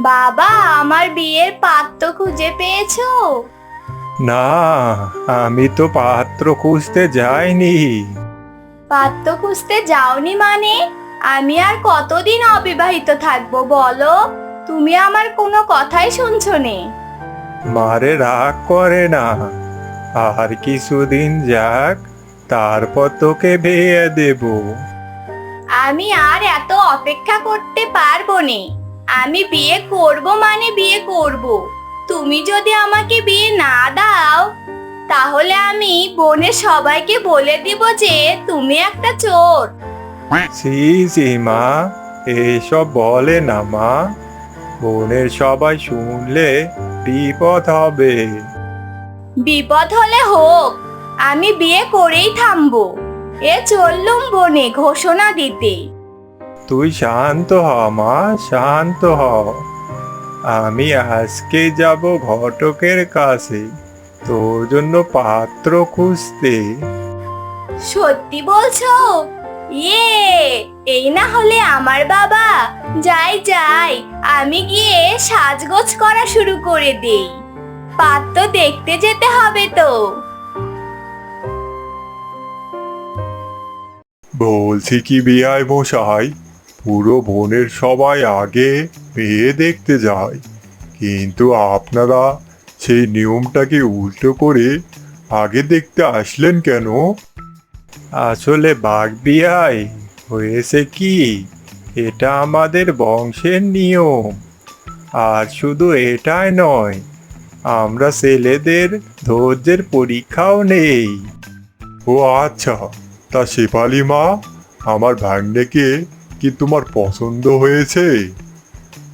বাবা, আমার বিয়ের পাত্র খুঁজে পেয়েছো? না, আমি তো পাত্র খুঁজতে যাইনি। পাত্র খুঁজতে যাওনি মানে? আমি আর কতদিন অবিবাহিত থাকবো বলো? তুমি আমার কোনো কথাই শুনছো নে। মারে রাগ করে না, আর কিছুদিন যাক, তারপর তোকে বিয়ে দেব। আমি আর এত অপেক্ষা করতে পারবো নে। আমি বিয়ে করব মানে বিয়ে করব। তুমি যদি আমাকে বিয়ে না দাও, তাহলে আমি বনের সবাইকে বলে দিব যে তুমি একটা চোর। ছি ছি মা, এসব বলে না মা, বোনের সবাই শুনলে বিপদ হবে। বিপদ হলে হোক, আমি বিয়ে করেই থামবো। এ চললুম বনে ঘোষণা দিতে। তুই শান্ত হ মা, শান্ত হ। আমি আজকে যাব ঘটকের কাছে তোর জন্য পাত্র খুঁজতে। সত্যি বলছো? ইয়ে, এই না হলে আমার বাবা। যাই যাই, আমি গিয়ে সাজগোজ করা শুরু করে দেই। পাত্র দেখতে যেতে হবে তো। বলছি কি বিয়াই মশাই, পুরো বনের সবাই আগে মেয়ে দেখতে যায়, কিন্তু আপনারা সেই নিয়মটাকে উল্টো করে আগে দেখতে আসলেন কেন? আসলে বাঘ বিয়াই হয়েছে কি, এটা আমাদের বংশের নিয়ম। আর শুধু এটাই নয়, আমরা ছেলেদের ধৈর্যের পরীক্ষাও নেই। ও আচ্ছা, তা শেফালি মা, আমার ভাগ্নেকে কি তোমার পছন্দ হয়েছে?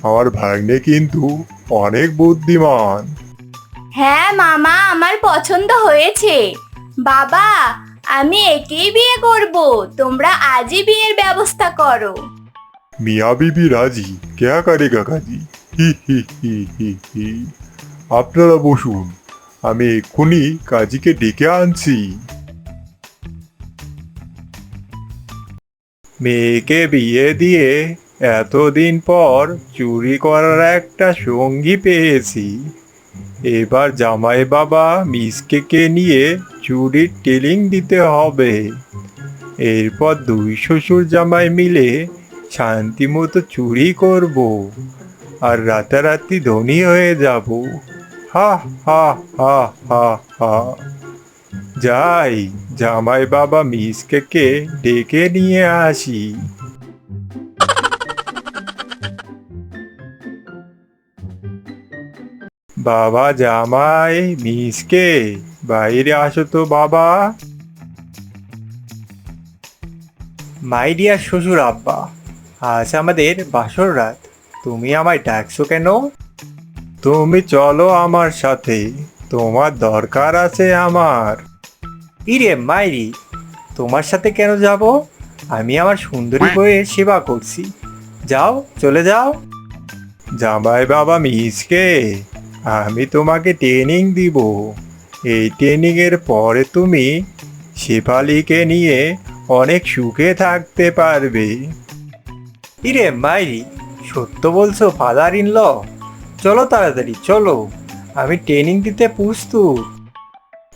আমার ভাগ্নে কিন্তু অনেক বুদ্ধিমান। হ্যাঁ মামা, আমার পছন্দ হয়েছে। বাবা, আমি একেই বিয়ে করব। তোমরা আজই বিয়ের ব্যবস্থা করো। মিয়া বিবি রাজি, কেয়া করেগা কাজী। হি হি হি হি হি। আপনারা বসুন, আমি এক্ষুনি কাজীকে ডেকে আনছি। মেয়েকে বিয়ে দিয়ে এতদিন পর চুরি করার একটা সঙ্গী পেয়েছি। এবার জামাই বাবা মিসকেকে নিয়ে চুরির টেলিং দিতে হবে। এরপর দুই শ্বশুর জামাই মিলে শান্তিমতো চুরি করব, আর রাতারাতি ধনী হয়ে যাব। হা হা হা হা হা। যাই, জামাই বাবা মিসকেকে ডেকে নিয়ে আসি। বাবা জামাই মিসকে, বাইরে আসো তো বাবা। মাই ডিয়ার শ্বশুর আব্বা, আজ আমাদের বাসর রাত, তুমি আমায় ডাকছো কেন? তুমি চলো আমার সাথে, তোমার দরকার আছে আমার। ইরে মাইরি, তোমার সাথে কেন যাব? আমি আমার সুন্দরী বউয়ের সেবা করছি। যাও, চলে যাও। জামাই বাবা মিসকে, আমি তোমাকে ট্রেনিং দিব। এই ট্রেনিং এর পরে তুমি শেফালিকে নিয়ে অনেক সুখে থাকতে পারবে। ইরে মাইরি, সত্য বলছো ফাদার ইন ল? চলো তাড়াতাড়ি চলো, আমি ট্রেনিং দিতে প্রস্তুত।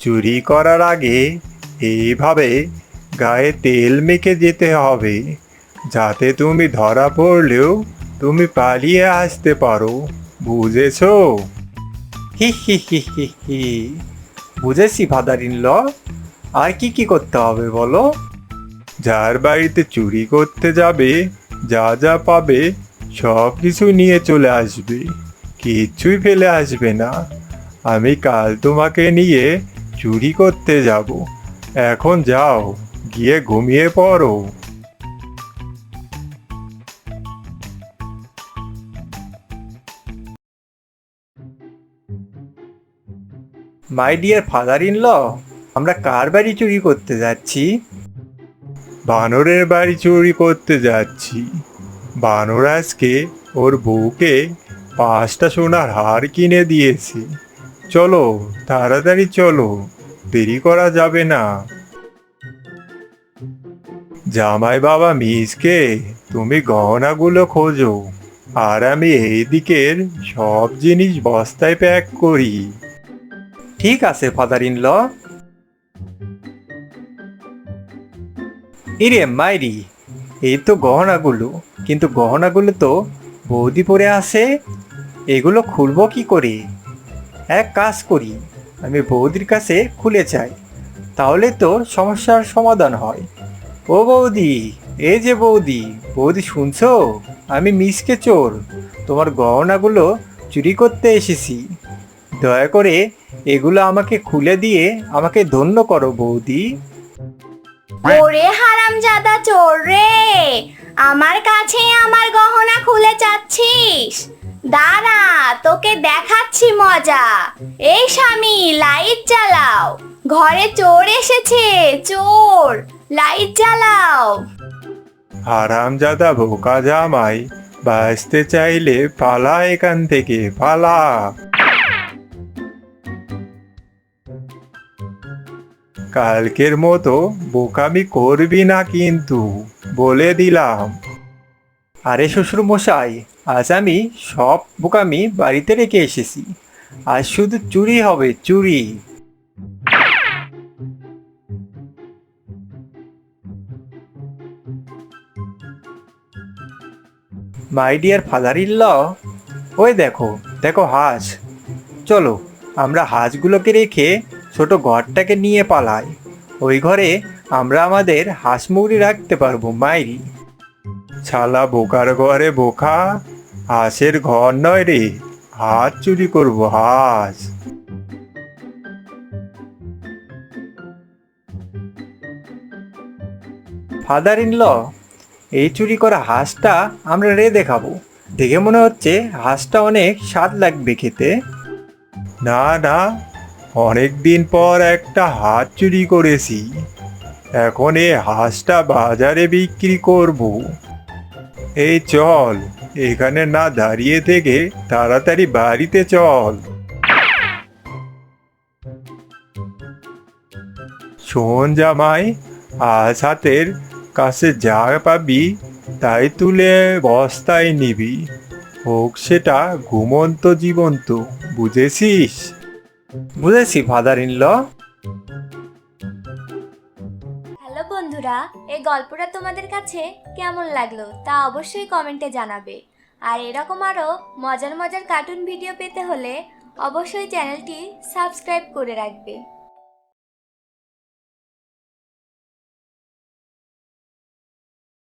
চুরি করার আগে এইভাবে গায়ে তেল মেখে যেতে হবে, যাতে তুমি ধরা পড়লেও তুমি পালিয়ে আসতে পারো। বুঝেছো? হি হি হি হি হি। বুঝেছি ফাদার ইন ল। আর কি কি করতে হবে বলো? যার বাড়িতে চুরি করতে যাবে, যা যা পাবে সব কিছু নিয়ে চলে আসবে, কিচ্ছুই ফেলে আসবে না। আমি কাল তোমাকে নিয়ে চুরি করতে যাব। এখন যাও, গিয়ে ঘুমিয়ে পড়ো। My dear father in law, আমরা কার বাড়ি চুরি করতে যাচ্ছি? বানরের বাড়ি চুরি করতে যাচ্ছি। বানর আজকে ওর বউকে 5টা সোনার হার কিনে দিয়েছে। চলো, তাড়াতাড়ি চলো, দেরি করা যাবে না। জামাই বাবা মিসকে, তুমি গহনাগুলো খোঁজো। আর আমি এই দিকের সব জিনিস বস্তায় প্যাক করি। ঠিক আছে ফাদার ইন ল। ইরে মাইরি, এই তো গহনাগুলো, কিন্তু গহনাগুলো তো বৌদি পরে আছে। এগুলো খুলবো কি করে? এক কাজ করি, আমি বৌদির কাছে খুলে চাই, তাহলে তো সমস্যার সমাধান হয়। ও বৌদি, এই যে বৌদি, বৌদি শুনছো? আমি মিসকে চোর, তোমার গহনাগুলো চুরি করতে এসেছি। দয়া করে এগুলো আমাকে খুলে দিয়ে আমাকে ধন্য করো বৌদি। ওরে হারামজাদা চোর রে, আমার কাছে আমার গহনা খুলে চাচ্ছিস? দাঁড়া, তোকে দেখাচ্ছি মজা। এই স্বামী, লাইট জ্বালাও, ঘরে চোর এসেছে, চোর, লাইট জ্বালাও। হারামজাদা বোকা জামাই, বাঁচতে চাইলে পালা এখান থেকে, পালা। কালকের মতো বোকামি করবি না কিন্তু, বলে দিলাম। আরে শ্বশুর মশাই, আজ আমি সব বোকামি বাড়িতে রেখে এসেছি। আজ শুধু চুরি হবে, চুরি। My dear father in law, ওই দেখো, দেখো হাঁস। চলো আমরা হাঁসগুলোকে রেখে ছোট ঘরটাকে নিয়ে পালাই। ওই ঘরে আমরা আমাদের হাঁস মুরগি রাখতে পারবো মাইরি। শালা বোকার ঘরে বোকা, হাঁসের ঘর নয় রে, হাঁস চুরি করবো, হাঁস। ফাদার ইন ল, এই চুরি করা হাঁসটা আমরা রেঁধে খাবো। দেখে মনে হচ্ছে হাঁসটা অনেক স্বাদ লাগবে খেতে। না না, অনেক দিন পর একটা হাঁস চুরি করেছি, এখন এই হাঁসটা বাজারে বিক্রি করব। এই চল, এখানে না দাঁড়িয়ে থেকে তাড়াতাড়ি বাড়িতে চল। শোন জামাই, আজ হাতের কাছে যা পাবি তাই তুলে বস্তায় নিবি, হোক সেটা ঘুমন্ত জীবন্ত, বুঝেছিস? বুঝেছি ফাদার ইন ল। হ্যালো বন্ধুরা, এই গল্পটা তোমাদের কাছে কেমন লাগলো তা অবশ্যই কমেন্টে জানাবে। আর এরকম আরও মজার মজার কার্টুন ভিডিও পেতে হলে অবশ্যই চ্যানেলটি সাবস্ক্রাইব করে রাখবে।